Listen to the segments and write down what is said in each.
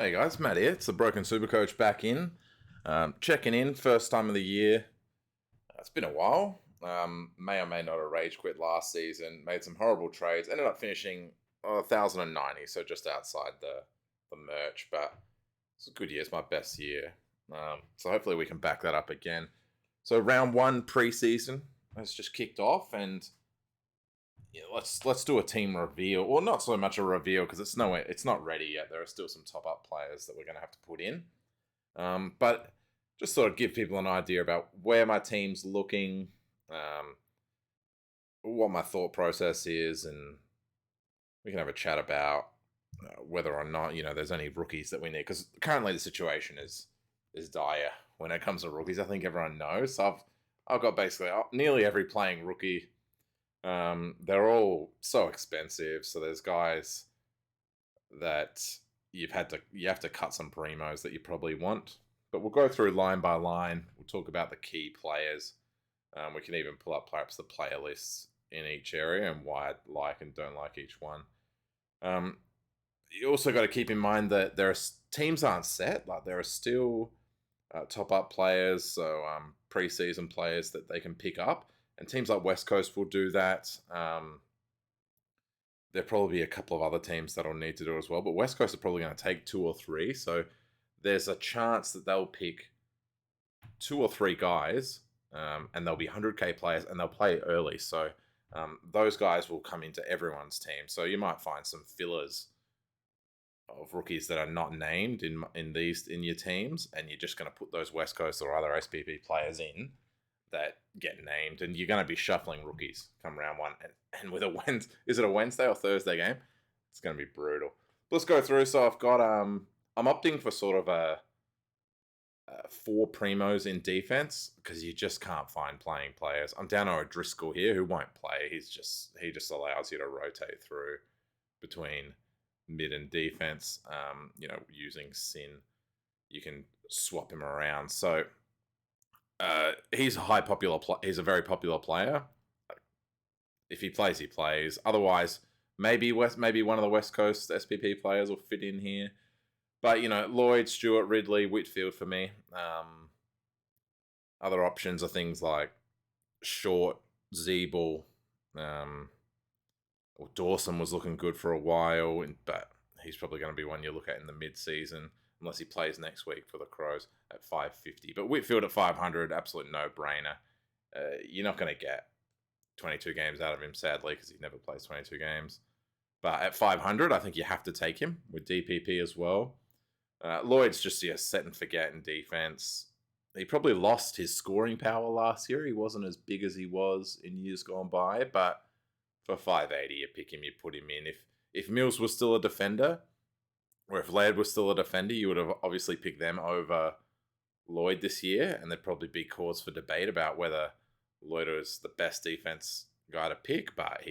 Hey guys, Matt here. It's the Broken Supercoach back in. Checking in, first time of the year. It's been a while. May or may not have rage quit last season. Made some horrible trades. Ended up finishing 1,090, so just outside the merch. But it's a good year. It's my best year. So hopefully we can back that up again. So round one preseason has just kicked off, and yeah, let's do a team reveal. Well, not so much a reveal because it's not ready yet. There are still some top up players that we're going to have to put in. But just sort of give people an idea about where my team's looking, um, what my thought process is, and we can have a chat about whether or not there's any rookies that we need, because currently the situation is dire when it comes to rookies. I think everyone knows. So I've got basically nearly every playing rookie. They're all so expensive. So there's guys that you have to cut some primos that you probably want. But we'll go through line by line. We'll talk about the key players. We can even pull up perhaps the player lists in each area and why I like and don't like each one. You also got to keep in mind that teams aren't set. Like there are still top up players, so preseason players that they can pick up, and teams like West Coast will do that. There'll probably be a couple of other teams that'll need to do it as well, but West Coast are probably going to take two or three, so there's a chance that they'll pick two or three guys, and they'll be 100k players, and they'll play early, so those guys will come into everyone's team. So you might find some fillers of rookies that are not named in your teams, and you're just going to put those West Coast or other SPP players in that get named, and you're going to be shuffling rookies come round one. And with is it a Wednesday or Thursday game? It's going to be brutal. Let's go through. So I've got I'm opting for sort of a four primos in defense because you just can't find playing players. I'm down to O'Driscoll here who won't play. He just allows you to rotate through between mid and defense. Using Sin, you can swap him around. So he's he's a very popular player. If he plays, he plays. Otherwise, maybe one of the West Coast SPP players will fit in here. But Lloyd, Stewart, Ridley, Whitfield for me. Other options are things like Short, Zeeble, or Dawson was looking good for a while, but he's probably going to be one you look at in the mid-season unless he plays next week for the Crows at 550. But Whitfield at 500, absolute no-brainer. You're not going to get 22 games out of him, sadly, because he never plays 22 games. But at 500, I think you have to take him with DPP as well. Lloyd's just set and forget in defense. He probably lost his scoring power last year. He wasn't as big as he was in years gone by, but for 580, you pick him, you put him in. If Mills was still a defender, or if Laird was still a defender, you would have obviously picked them over Lloyd this year, and there'd probably be cause for debate about whether Lloyd is the best defense guy to pick, but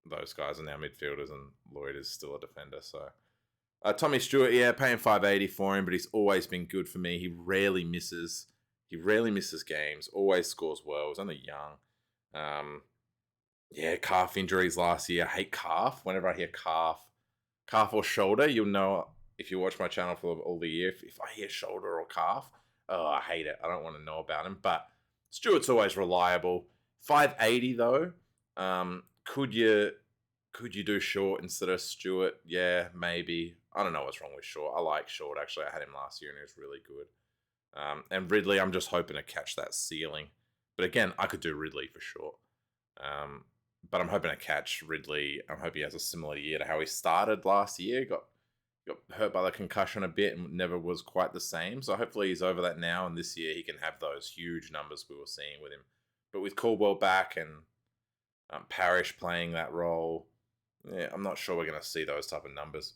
those guys are now midfielders, and Lloyd is still a defender. So Tommy Stewart, paying 580 for him, but he's always been good for me. He rarely misses games. Always scores well. He's only young. Calf injuries last year. I hate calf. Whenever I hear calf or shoulder, you'll know if you watch my channel for all the year. If I hear shoulder or calf, I hate it. I don't want to know about him. But Stewart's always reliable. 580 though. Could you do Short instead of Stewart? Yeah, maybe. I don't know what's wrong with Short. I like Short, actually. I had him last year and he was really good. And Ridley, I'm just hoping to catch that ceiling. But again, I could do Ridley for Short. But I'm hoping to catch Ridley. I'm hoping he has a similar year to how he started last year. Got hurt by the concussion a bit and never was quite the same. So hopefully he's over that now, and this year he can have those huge numbers we were seeing with him. But with Caldwell back and Parrish playing that role, I'm not sure we're going to see those type of numbers.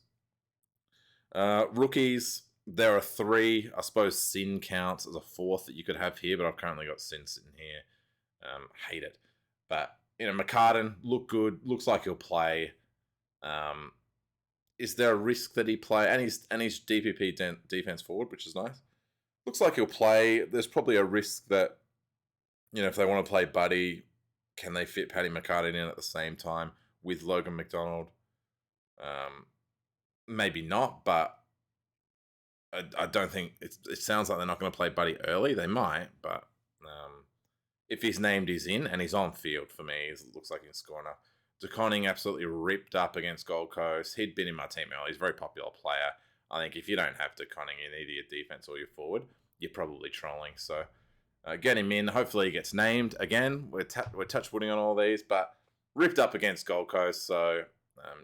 Rookies, there are three. I suppose Sin counts as a fourth that you could have here, but I've currently got Sin sitting here. Hate it. But, McCartan, look good. Looks like he'll play. Is there a risk that he play? And he's DPP defense forward, which is nice. Looks like he'll play. There's probably a risk that, if they want to play Buddy, can they fit Paddy McCartan in at the same time with Logan McDonald? Maybe not, but I don't think it sounds like they're not going to play Buddy early. They might, but if he's named, he's in, and he's on field for me. It looks like he's scoring enough. DeConning absolutely ripped up against Gold Coast. He'd been in my team early. He's a very popular player. I think if you don't have DeConning in either your defense or your forward, you're probably trolling. So get him in. Hopefully he gets named again. We're touch wooding on all these, but ripped up against Gold Coast. So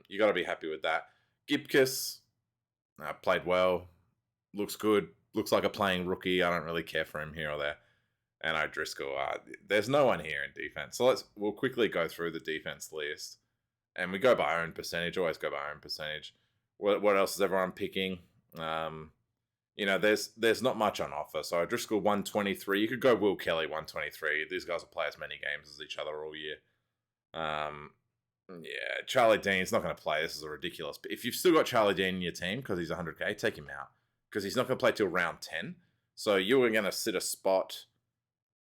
you got to be happy with that. Gibcus played well. Looks good. Looks like a playing rookie. I don't really care for him here or there. And O'Driscoll, there's no one here in defense. So we'll quickly go through the defense list. And we go by own percentage. Always go by own percentage. What else is everyone picking? There's not much on offer. So O'Driscoll 123. You could go Will Kelly 123. These guys will play as many games as each other all year. Charlie Dean's not going to play. This is a ridiculous. If you've still got Charlie Dean in your team because he's 100k, take him out because he's not going to play till round 10. So you're going to sit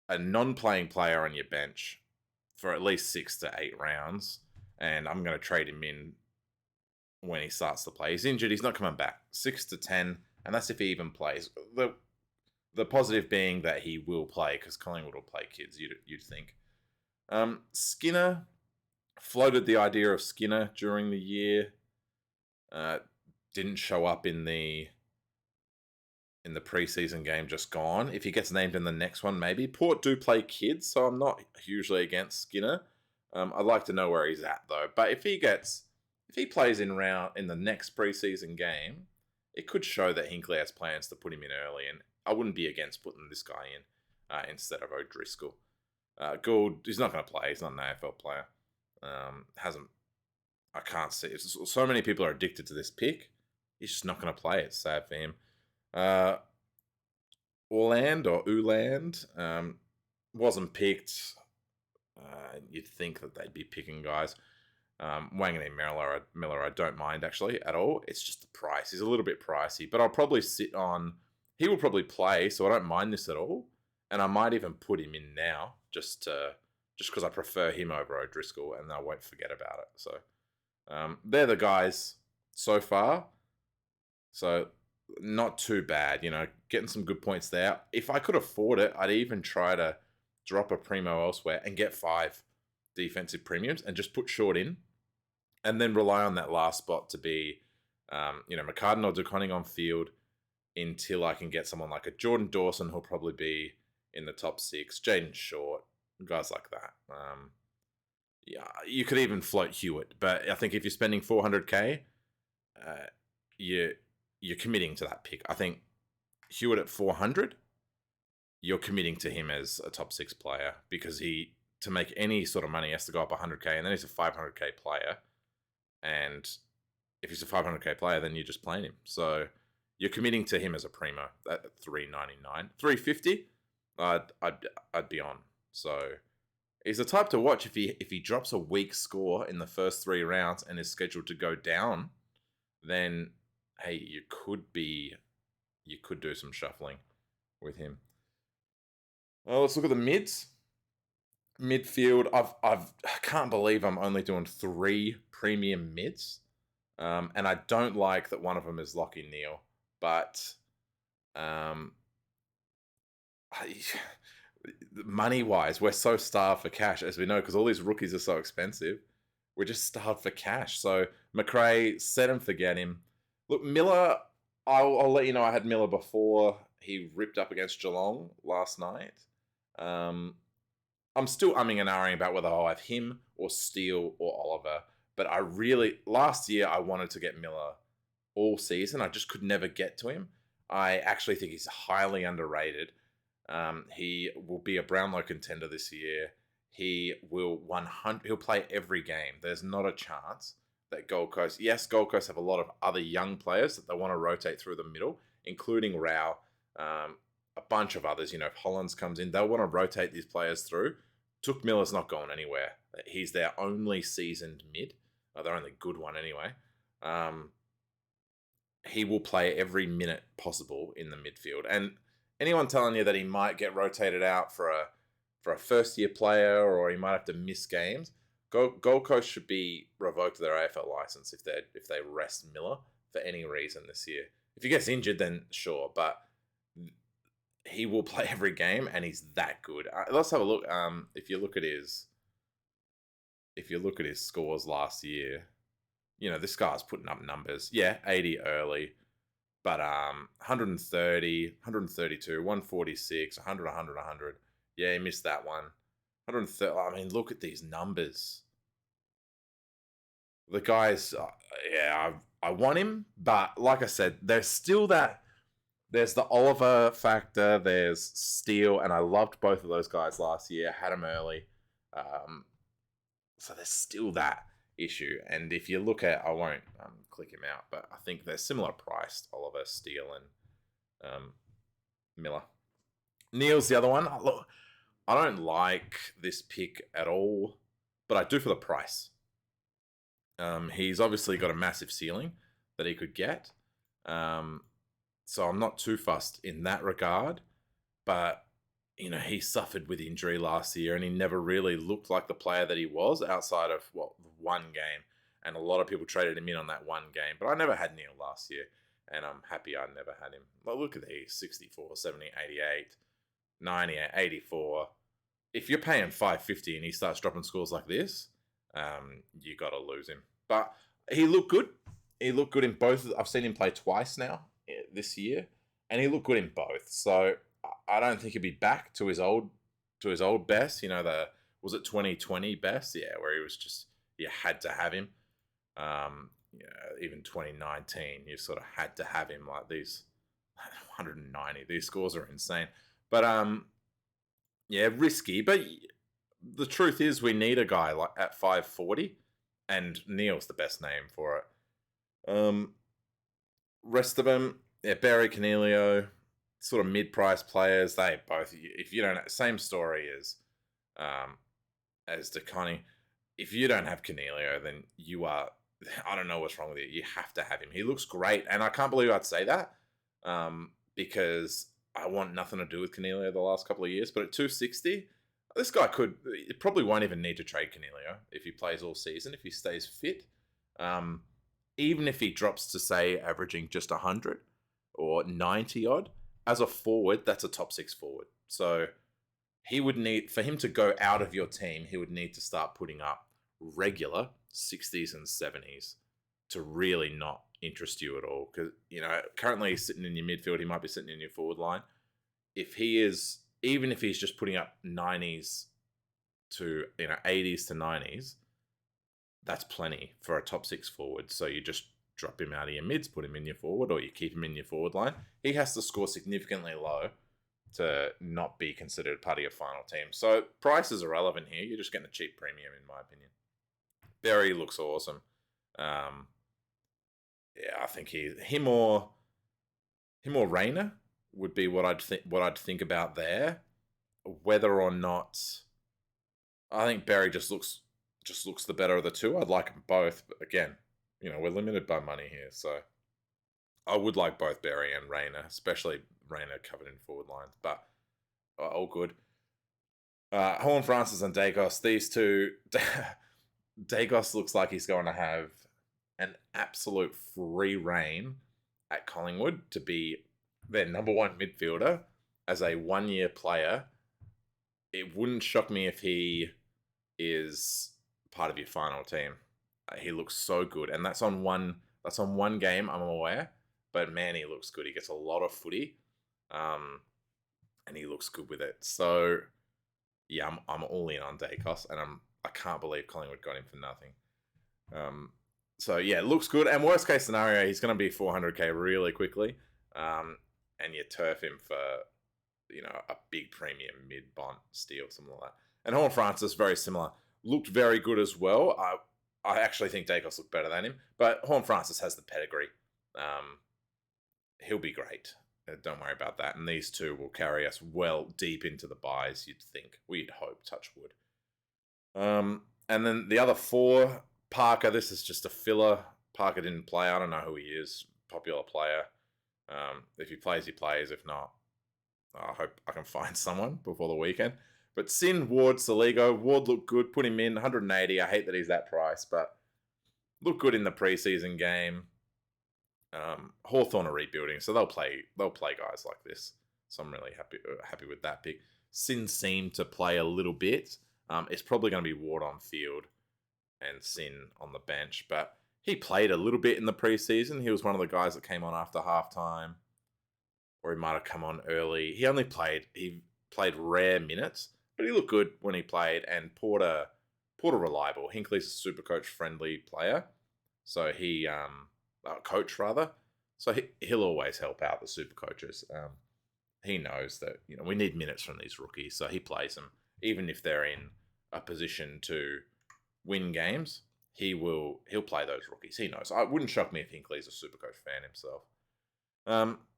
a non-playing player on your bench for at least 6 to 8 rounds, and I'm going to trade him in when he starts to play. He's injured. He's not coming back. 6 to 10, and that's if he even plays. The positive being that he will play because Collingwood will play kids, you'd think. Skinner floated the idea of Skinner during the year. Didn't show up in the preseason game just gone. If he gets named in the next one, maybe. Port do play kids, so I'm not hugely against Skinner. I'd like to know where he's at though. But if he plays in the next preseason game, it could show that Hinkley has plans to put him in early, and I wouldn't be against putting this guy in instead of O'Driscoll. Gould, he's not going to play. He's not an AFL player. I can't see. So many people are addicted to this pick. He's just not going to play. It's sad for him. Uland wasn't picked. You'd think that they'd be picking guys. Wanganeen Miller, I don't mind actually at all. It's just the price. He's a little bit pricey, but I'll probably he will probably play, so I don't mind this at all. And I might even put him in now just because I prefer him over O'Driscoll, and I won't forget about it. So they're the guys so far. So not too bad, getting some good points there. If I could afford it, I'd even try to drop a primo elsewhere and get 5 defensive premiums and just put Short in and then rely on that last spot to be, McCartan or DeConning on field until I can get someone like a Jordan Dawson who'll probably be in the top 6, Jaden Short, guys like that. You could even float Hewitt, but I think if you're spending 400k, you're committing to that pick. I think Hewitt at 400, you're committing to him as a top 6 player because to make any sort of money, has to go up 100k, and then he's a 500k player. And if he's a 500k player, then you're just playing him. So you're committing to him as a primo at 399, 350. I'd be on. So he's the type to watch if he drops a weak score in the first 3 rounds and is scheduled to go down, then hey, you could do some shuffling with him. Well, let's look at the mids. Midfield, I can't believe I'm only doing 3 premium mids, and I don't like that one of them is Lachie Neale, but money-wise, we're so starved for cash, as we know, because all these rookies are so expensive. We're just starved for cash. So McRae, set him, forget him. Look, Miller, I'll let you know I had Miller before he ripped up against Geelong last night. I'm still umming and ahhing about whether I'll have him or Steele or Oliver. But last year I wanted to get Miller all season. I just could never get to him. I actually think he's highly underrated. He will be a Brownlow contender this year. He'll play every game. There's not a chance that Gold Coast have a lot of other young players that they want to rotate through the middle, including Rao, a bunch of others. If Hollands comes in, they'll want to rotate these players through. Took Miller's not going anywhere. He's their only seasoned mid. Their only good one anyway. He will play every minute possible in the midfield. And anyone telling you that he might get rotated out for a first-year player or he might have to miss games, Gold Coast should be revoked their AFL license if they rest Miller for any reason this year. If he gets injured, then sure, but he will play every game, and he's that good. Let's have a look. If you look at his scores last year, this guy's putting up numbers. Yeah, 80 early, but 130, 132, 146, 100, 100, 100. Yeah, he missed that one. 130. I mean, look at these numbers. The guys, yeah, I want him, but like I said, there's still that. There's the Oliver factor. There's Steele, and I loved both of those guys last year. Had them early, so there's still that issue. And if you look at, I won't click him out, but I think they're similar priced. Oliver, Steele, and Miller. Neil's the other one. Look, I don't like this pick at all, but I do for the price. He's obviously got a massive ceiling that he could get. So I'm not too fussed in that regard. But, he suffered with injury last year and he never really looked like the player that he was outside of, one game. And a lot of people traded him in on that one game. But I never had Neil last year. And I'm happy I never had him. Well, look at these. 64, 70, 88, 98, 84. If you're paying $550 and he starts dropping scores like this, you got to lose him. But he looked good. He looked good in both. I've seen him play twice now this year, and he looked good in both. So I don't think he'd be back to his old best. Was it 2020 best? Yeah, where he was just, you had to have him. Even 2019, you sort of had to have him. Like these 190. These scores are insane. But yeah, risky. But the truth is, we need a guy like at 540, and Neil's the best name for it. Rest of them, yeah, Barry, Canelio, sort of mid-price players. They both, if you don't, same story as DeConnie. If you don't have Canelio, then you are, I don't know what's wrong with you. You have to have him. He looks great, and I can't believe I'd say that because I want nothing to do with Canelio the last couple of years. But at 260, this guy probably won't even need to trade Canelio if he plays all season, if he stays fit. Even if he drops to, say, averaging just 100 or 90 odd, as a forward, that's a top 6 forward. So he would need, for him to go out of your team, he would need to start putting up regular 60s and 70s to really not interest you at all. Because, currently he's sitting in your midfield, he might be sitting in your forward line. Even if he's just putting up 90s to, 80s to 90s, that's plenty for a top 6 forward. So you just drop him out of your mids, put him in your forward, or you keep him in your forward line. He has to score significantly low to not be considered part of your final team. So price is irrelevant here. You're just getting a cheap premium, in my opinion. Barry looks awesome. Yeah, I think him or Rayner would be what I'd think about there. Whether or not, I think Barry just looks the better of the two. I'd like them both, but again, we're limited by money here, so I would like both Barry and Rayner, especially Rayner covered in forward lines, but all good. Horn Francis and Dacos, these two, Dacos looks like he's going to have an absolute free reign at Collingwood to be their number one midfielder as a 1-year player. It wouldn't shock me if he is part of your final team. He looks so good, and that's on one game, I'm aware, but man, he looks good. He gets a lot of footy, and he looks good with it. So yeah, I'm all in on Dacos, and I can't believe Collingwood got him for nothing. So yeah, it looks good, and worst case scenario, he's going to be 400k really quickly, and you turf him for a big premium mid-bont steal, something like that. And Horn Francis, very similar. Looked very good as well. I actually think Dacos looked better than him, but Horn Francis has the pedigree. He'll be great. Don't worry about that. And these two will carry us well deep into the buys, you'd think. We'd hope, touch wood. And then the other 4, Parker, this is just a filler. Parker didn't play. I don't know who he is. Popular player. If he plays, he plays. If not, I hope I can find someone before the weekend. But Sin, Ward, Saligo. Ward looked good. Put him in. 180. I hate that he's that price, but looked good in the preseason game. Hawthorn are rebuilding, so they'll play guys like this. So I'm really happy with that pick. Sin seemed to play a little bit. It's probably going to be Ward on field and Sin on the bench, but he played a little bit in the preseason. He was one of the guys that came on after halftime, or he might have come on early. He played rare minutes, but he looked good when he played. And Porter reliable. Hinkley's a Supercoach friendly player, so he coach rather. So he'll always help out the Supercoaches. He knows that we need minutes from these rookies, so he plays them even if they're in a position to win games. He'll play those rookies. He knows. It wouldn't shock me if Hinkley's a Supercoach fan himself.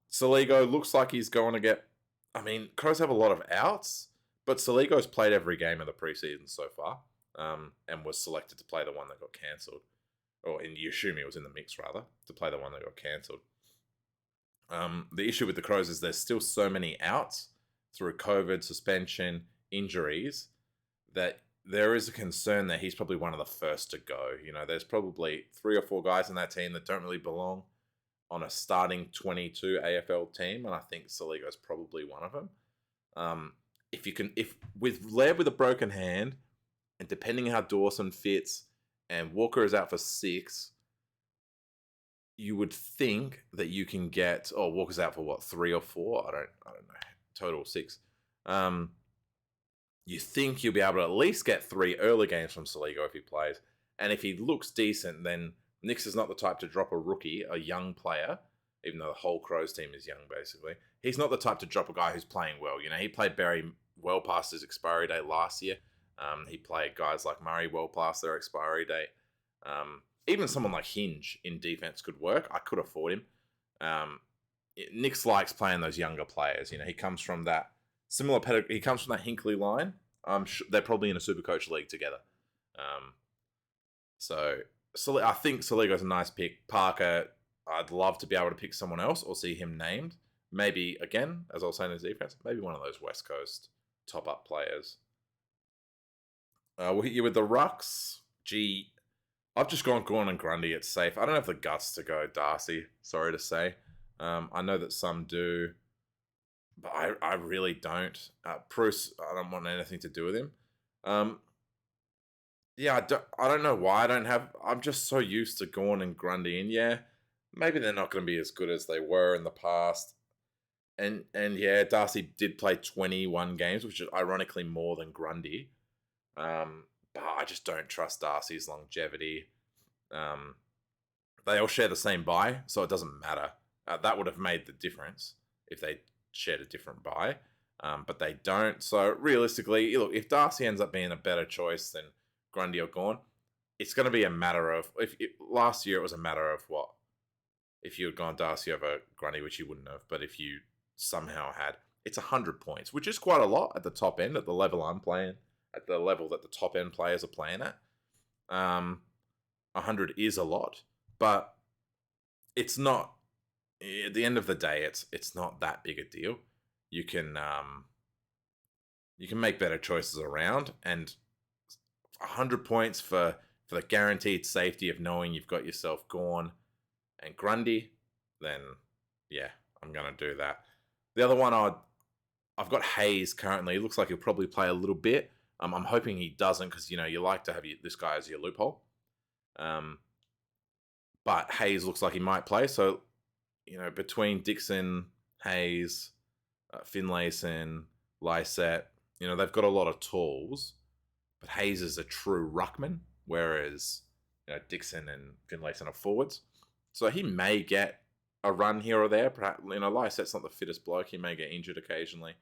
Saligo looks like he's going to get. I mean, Crows have a lot of outs, but Saligo's played every game of the preseason so far, and was selected to play the one that got cancelled. Or you assume he was in the mix, rather, to play the one that got cancelled. The issue with the Crows is there's still so many outs through COVID, suspension, injuries, that there is a concern that he's probably one of the first to go. There's probably 3 or 4 guys in that team that don't really belong on a starting 22 AFL team, and I think Saligo's probably one of them. If with Laird with a broken hand, and depending how Dawson fits, and Walker is out for 6, you would think that you can get. Oh, Walker's out for what, 3 or 4? I don't know. Total 6. You think you'll be able to at least get 3 early games from Saligo if he plays, and if he looks decent, then Nix is not the type to drop a rookie, a young player, even though the whole Crows team is young, basically. He's not the type to drop a guy who's playing well. He played Barry well past his expiry date last year. He played guys like Murray well past their expiry date. Even someone like Hinge in defense could work. I could afford him. Nix likes playing those younger players. He comes from that similar pedigree. He comes from that Hinkley line. They're probably in a Supercoach league together. So I think Saligo's a nice pick. Parker, I'd love to be able to pick someone else or see him named. Maybe, again, as I was saying in his defense, maybe one of those West Coast top-up players. We'll hit you with the rucks. Gee, I've just gone Gawn and Grundy. It's safe. I don't have the guts to go Darcy, sorry to say. I know that some do, but I really don't. Bruce, I don't want anything to do with him. Yeah, I don't know why I don't have. I'm just so used to Gawn and Grundy, and yeah, maybe they're not going to be as good as they were in the past. And yeah, Darcy did play 21 games, which is ironically more than Grundy. But I just don't trust Darcy's longevity. They all share the same bye, so it doesn't matter. That would have made the difference if they shared a different bye, but they don't. So realistically, look, if Darcy ends up being a better choice than Grundy or Gawn, it's going to be a matter of last year it was a matter of what if you had gone Darcy over Grundy, which you wouldn't have, but if you somehow had, it's 100 points, which is quite a lot at the top end, at the level I'm playing, at the level that the top end players are playing at. 100 is a lot, but it's not. At the end of the day, it's not that big a deal. You can make better choices around, and 100 points for the guaranteed safety of knowing you've got yourself Gawn and Grundy, then yeah, I'm gonna do that. The other one I've got Hayes currently. It looks like he'll probably play a little bit. I'm hoping he doesn't because you like to have this guy as your loophole. But Hayes looks like he might play. So between Dixon, Hayes, Finlayson, Lysette, they've got a lot of tools. But Hayes is a true ruckman, whereas Dixon and Finlayson are forwards. So he may get a run here or there. Perhaps Lysette's not the fittest bloke. He may get injured occasionally.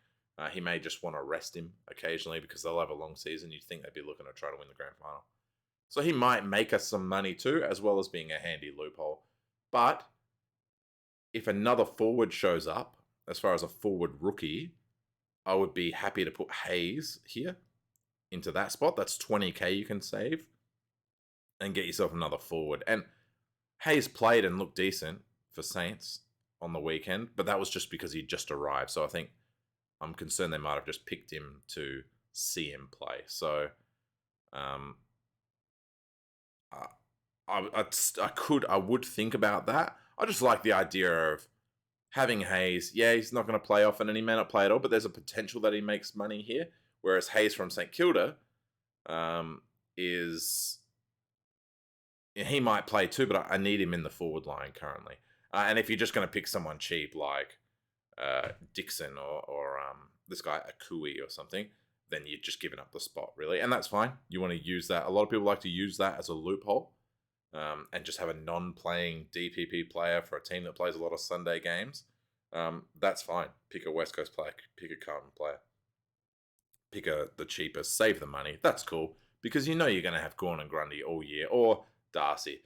He may just want to rest him occasionally because they'll have a long season. You'd think they'd be looking to try to win the grand final. So he might make us some money too, as well as being a handy loophole. But if another forward shows up, as far as a forward rookie, I would be happy to put Hayes here into that spot. That's 20k you can save and get yourself another forward. And Hayes played and looked decent for Saints on the weekend, but that was just because he just arrived. So I think I'm concerned they might have just picked him to see him play. So I would think about that. I just like the idea of having Hayes. Yeah, he's not going to play often and he may not play at all, but there's a potential that he makes money here. Whereas Hayes from St Kilda is... he might play too, but I need him in the forward line currently. And if you're just going to pick someone cheap like Dixon or this guy Akui or something, then you're just giving up the spot, really. And that's fine. You want to use that. A lot of people like to use that as a loophole and just have a non-playing DPP player for a team that plays a lot of Sunday games. That's fine. Pick a West Coast player. Pick a Carlton player. Pick the cheapest. Save the money. That's cool. Because you know you're going to have Gawn and Grundy all year. Or Darcy.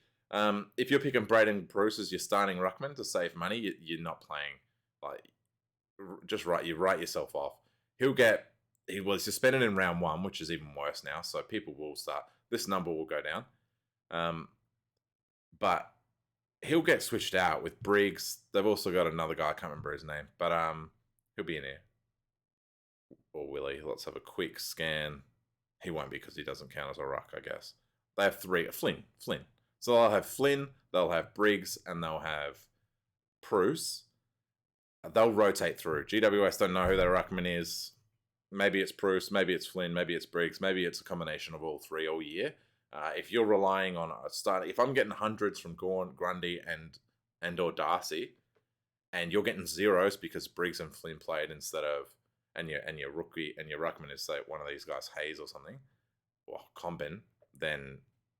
If you're picking Braden Bruce as your starting ruckman to save money, you're not playing. Like, just write yourself off. He was suspended in round 1, which is even worse now. So people will start. This number will go down. But he'll get switched out with Briggs. They've also got another guy. I can't remember his name, but he'll be in here. Or will he? Let's have a quick scan. He won't be because he doesn't count as a ruck, I guess. They have 3. Flynn. So they'll have Flynn, they'll have Briggs, and they'll have Bruce. They'll rotate through. GWS don't know who their ruckman is. Maybe it's Bruce, maybe it's Flynn, maybe it's Briggs, maybe it's a combination of all 3 all year. If you're relying on a start, if I'm getting hundreds from Gawn, Grundy, and or Darcy, and you're getting zeros because Briggs and Flynn played instead of, and your rookie and your ruckman is, say, one of these guys, Hayes or something, or Combin, then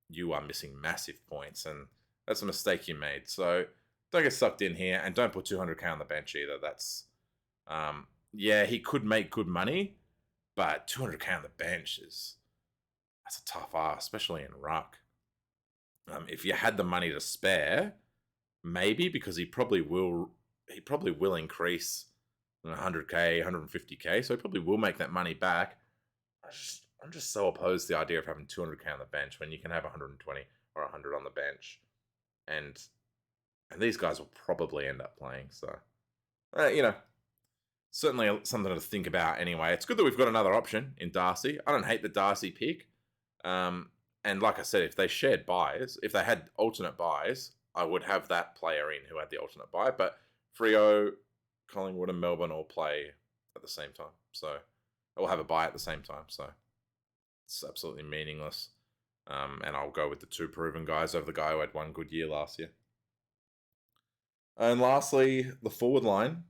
you are missing massive points, and that's a mistake you made. So don't get sucked in here, and don't put 200k on the bench either. That's, yeah, he could make good money, but 200k on the bench that's a tough ask, especially in ruck. If you had the money to spare, maybe, because he probably will increase 100k, 150k, so he probably will make that money back. I'm just so opposed to the idea of having 200k on the bench when you can have 120 or 100 on the bench, and these guys will probably end up playing. So, certainly something to think about. Anyway, it's good that we've got another option in Darcy. I don't hate the Darcy pick. And like I said, if they shared buys, if they had alternate buys, I would have that player in who had the alternate buy. But Freo, Collingwood, and Melbourne all play at the same time, so I'll have a buy at the same time. So it's absolutely meaningless. And I'll go with the 2 proven guys over the guy who had 1 good year last year. And lastly, the forward line.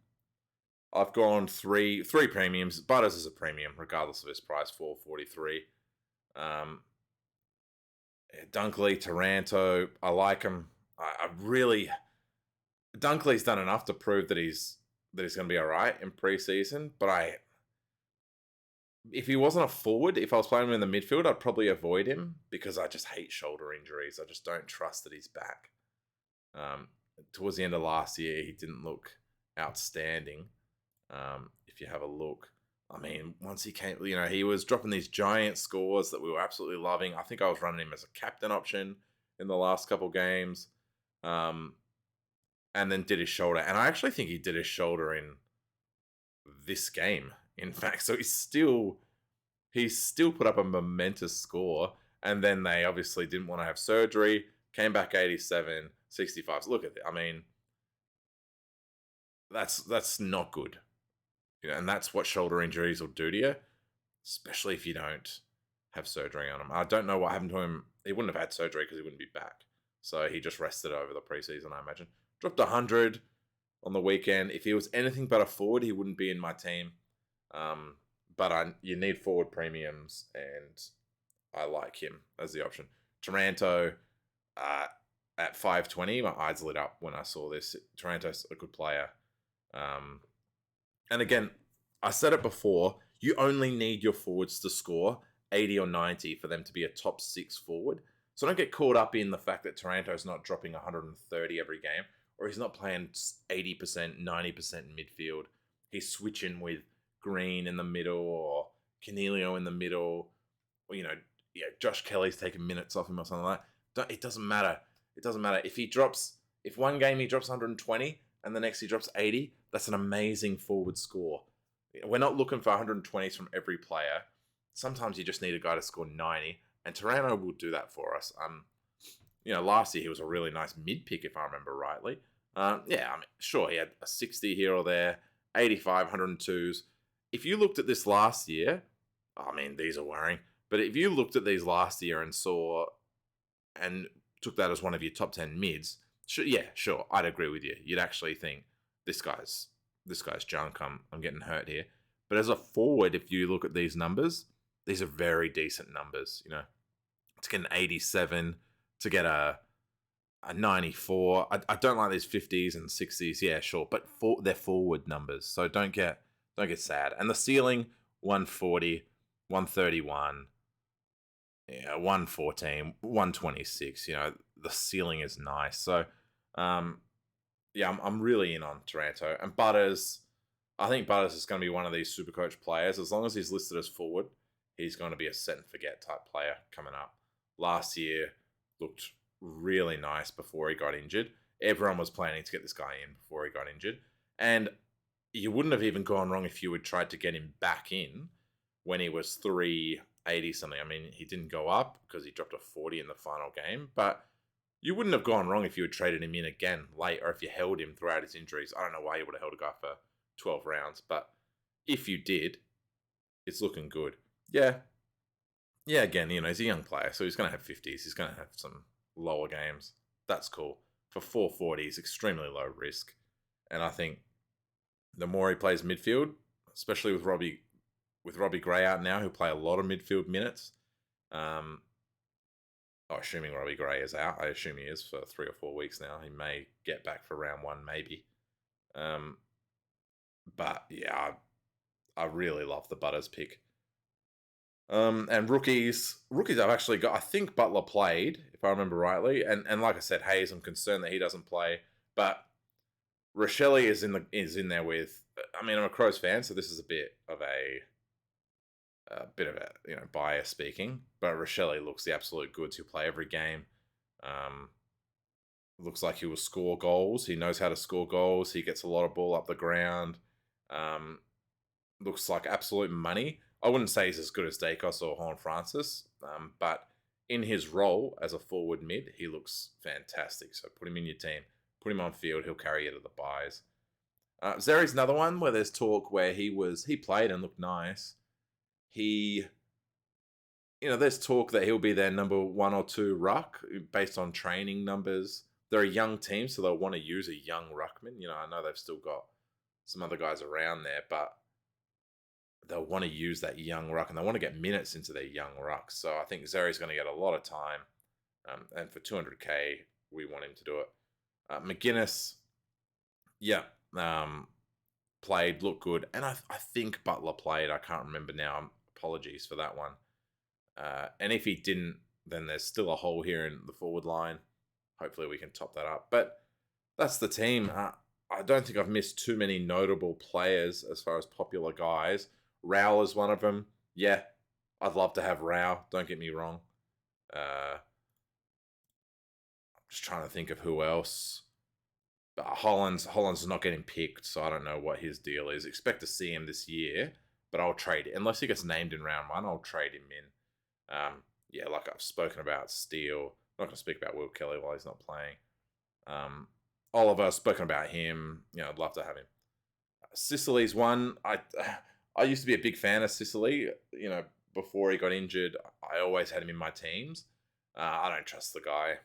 I've gone three premiums. Butters is a premium, regardless of his price, $4.43. Dunkley, Taranto, I like him. Dunkley's done enough to prove that he's going to be all right in preseason. But if he wasn't a forward, if I was playing him in the midfield, I'd probably avoid him because I just hate shoulder injuries. I just don't trust that he's back. Towards the end of last year, he didn't look outstanding. If you have a look, I mean, once he came, he was dropping these giant scores that we were absolutely loving. I think I was running him as a captain option in the last couple games. And then did his shoulder. And I actually think he did his shoulder in this game, in fact. So he's still put up a momentous score. And then they obviously didn't want to have surgery. Came back 87, 65. So look at it. I mean, that's not good. And that's what shoulder injuries will do to you, especially if you don't have surgery on him. I don't know what happened to him. He wouldn't have had surgery because he wouldn't be back. So he just rested over the preseason, I imagine. Dropped 100 on the weekend. If he was anything but a forward, he wouldn't be in my team. But you need forward premiums, and I like him as the option. Taranto at 520, my eyes lit up when I saw this. Taranto's a good player. And again, I said it before, you only need your forwards to score 80 or 90 for them to be a top 6 forward. So don't get caught up in the fact that Taranto's not dropping 130 every game, or he's not playing 80%, 90% midfield. He's switching with Green in the middle or Cornelio in the middle, or, Josh Kelly's taking minutes off him or something like that. It doesn't matter. It doesn't matter. If one game he drops 120 and the next he drops 80, that's an amazing forward score. We're not looking for 120s from every player. Sometimes you just need a guy to score 90, and Taranto will do that for us. Last year he was a really nice mid pick, if I remember rightly. Yeah, I mean, sure, he had a 60 here or there, 85, 102s. If you looked at this last year, I mean, these are worrying. But if you looked at these last year and saw and took that as one of your top 10 mids, yeah, sure, I'd agree with you. You'd actually think this guy's this guy's junk. I'm getting hurt here. But as a forward, if you look at these numbers, these are very decent numbers. To get an 87, to get a 94. I don't like these 50s and 60s. Yeah, sure, but they're forward numbers, so don't get sad. And the ceiling 140, 131, yeah, 114, 126. The ceiling is nice. So, yeah, I'm really in on Taranto and Butters. I think Butters is going to be one of these Supercoach players. As long as he's listed as forward, he's going to be a set and forget type player coming up. Last year looked really nice before he got injured. Everyone was planning to get this guy in before he got injured. And you wouldn't have even gone wrong if you had tried to get him back in when he was 380 something. I mean, he didn't go up because he dropped a 40 in the final game, but you wouldn't have gone wrong if you had traded him in again late or if you held him throughout his injuries. I don't know why you would have held a guy for 12 rounds, but if you did, it's looking good. Yeah. Yeah, again, he's a young player, so he's going to have 50s. He's going to have some lower games. That's cool. For 440, he's extremely low risk. And I think the more he plays midfield, especially with Robbie Gray out now, who'll play a lot of midfield minutes. Assuming Robbie Gray is out, I assume he is for 3 or 4 weeks now. He may get back for round 1, maybe. But yeah, I really love the Butters pick. And rookies I've actually got. I think Butler played, if I remember rightly, and like I said, Hayes, I'm concerned that he doesn't play, but Rochelle is in there with. I mean, I'm a Crows fan, so this is a bit of a bias speaking, but Rochelle looks the absolute goods. He'll play every game. Looks like he will score goals. He knows how to score goals. He gets a lot of ball up the ground. Looks like absolute money. I wouldn't say he's as good as Dacos or Horn Francis, but in his role as a forward mid, he looks fantastic. So put him in your team, put him on field, he'll carry you to the buys. Zeri's another one where there's talk where he played and looked nice. There's talk that he'll be their number 1 or 2 ruck based on training numbers. They're a young team, so they'll want to use a young ruckman. I know they've still got some other guys around there, but they'll want to use that young ruck, and they want to get minutes into their young ruck. So I think Zeri's going to get a lot of time, and for 200k, we want him to do it. McGuinness, yeah, played, looked good, and I think Butler played. I can't remember now. Apologies for that one. And if he didn't, then there's still a hole here in the forward line. Hopefully we can top that up. But that's the team. I don't think I've missed too many notable players as far as popular guys. Rao is one of them. Yeah, I'd love to have Rao. Don't get me wrong. I'm just trying to think of who else. But Holland's not getting picked, so I don't know what his deal is. Expect to see him this year, but I'll trade it. Unless he gets named in round 1, I'll trade him in. Yeah, like I've spoken about Steele. I'm not going to speak about Will Kelly while he's not playing. Oliver, I've spoken about him. I'd love to have him. Sicily's one. I used to be a big fan of Sicily. Before he got injured, I always had him in my teams. I don't trust the guy.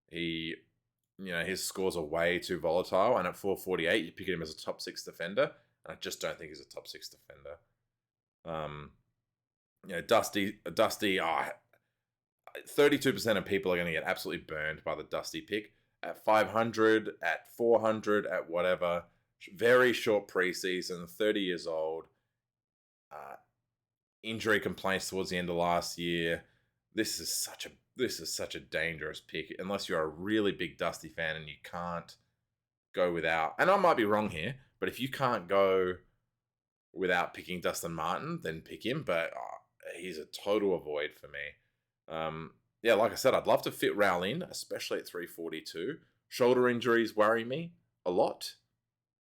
His scores are way too volatile, and at 448, you pick him as a top 6 defender, and I just don't think he's a top 6 defender. Dusty. 32% of people are going to get absolutely burned by the Dusty pick. At 500, at 400, at whatever. Very short preseason, 30 years old. Injury complaints towards the end of last year. This is such a dangerous pick unless you're a really big Dusty fan and you can't go without. And I might be wrong here, but if you can't go without picking Dustin Martin, then pick him. But he's a total avoid for me. Yeah, like I said, I'd love to fit Raul in, especially at 342. Shoulder injuries worry me a lot,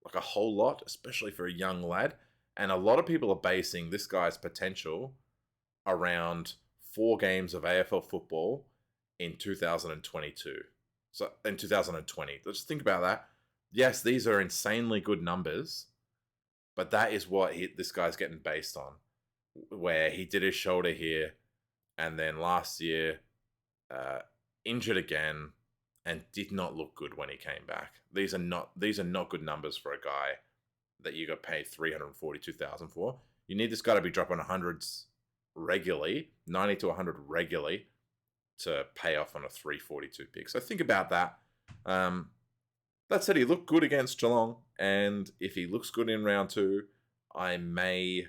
like a whole lot, especially for a young lad. And a lot of people are basing this guy's potential around 4 games of AFL football in 2022. So in 2020, let's think about that. yes, these are insanely good numbers, but that is what this guy's getting based on. Where he did his shoulder here, and then last year uh, injured again, and did not look good when he came back. These are not good numbers for a guy that you got paid 342,000 for. You need this guy to be dropping hundreds regularly, 90 to 100 regularly, to pay off on a 342 pick. So think about that. That said, he looked good against Geelong, and if he looks good in round 2, I may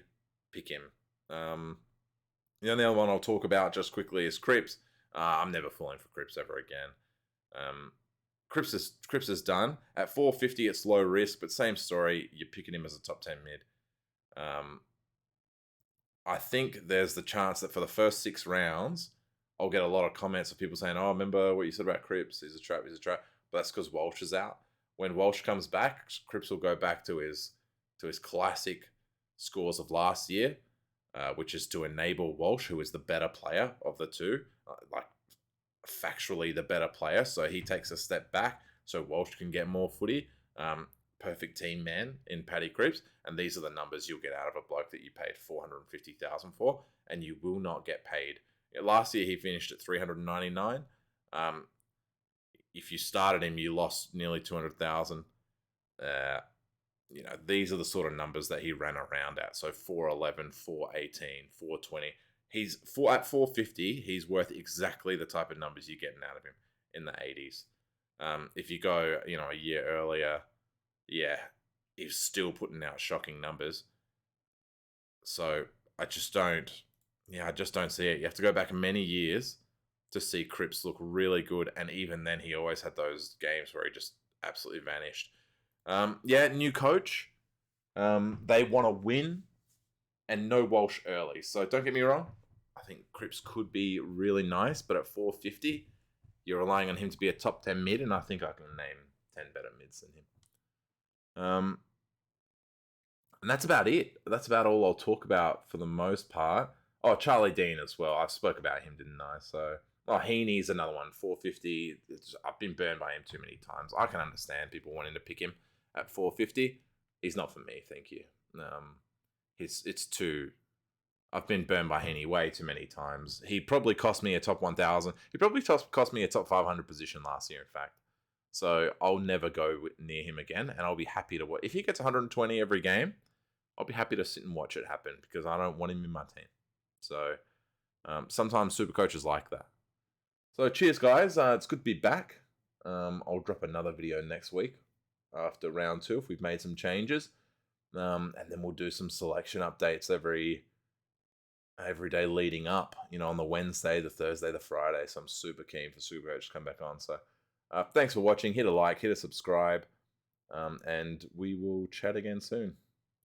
pick him. The only other one I'll talk about just quickly is Cripps. I'm never falling for Cripps ever again. Cripps is done. At 450, it's low risk, but same story. You're picking him as a top 10 mid. I think there's the chance that for the first 6 rounds, I'll get a lot of comments of people saying, "Oh, remember what you said about Cripps? He's a trap. He's a trap." But that's because Walsh is out. When Walsh comes back, Cripps will go back to his classic scores of last year, which is to enable Walsh, who is the better player of the two, like factually the better player. So he takes a step back so Walsh can get more footy. Perfect team man in Paddy Cripps, and these are the numbers you'll get out of a bloke that you paid 450,000 for, and you will not get paid. Last year he finished at 399. If you started him, you lost nearly 200,000. These are the sort of numbers that he ran around at. So 411, 418, 420. He's at 450. He's worth exactly the type of numbers you're getting out of him in the 80s. If you go, a year earlier, he's still putting out shocking numbers. So I just don't see it. You have to go back many years to see Cripps look really good, and even then, he always had those games where he just absolutely vanished. New coach. They want to win, and no Walsh early. So don't get me wrong. I think Cripps could be really nice, but at 450, you're relying on him to be a top 10 mid, and I think I can name 10 better mids than him. And that's about it. That's about all I'll talk about for the most part. Oh, Charlie Dean as well. I spoke about him, didn't I? So, Heaney's another one, 450. I've been burned by him too many times. I can understand people wanting to pick him at 450. He's not for me, thank you. It's too. I've been burned by Heaney way too many times. He probably cost me a top 1,000. He probably cost me a top 500 position last year, in fact. So I'll never go near him again, and I'll be happy to watch. If he gets 120 every game, I'll be happy to sit and watch it happen because I don't want him in my team. So sometimes Supercoach is like that. So cheers, guys. It's good to be back. I'll drop another video next week after round 2 if we've made some changes. And then we'll do some selection updates every day leading up, on the Wednesday, the Thursday, the Friday. So I'm super keen for Supercoach to come back on. So thanks for watching. Hit a like, hit a subscribe, and we will chat again soon.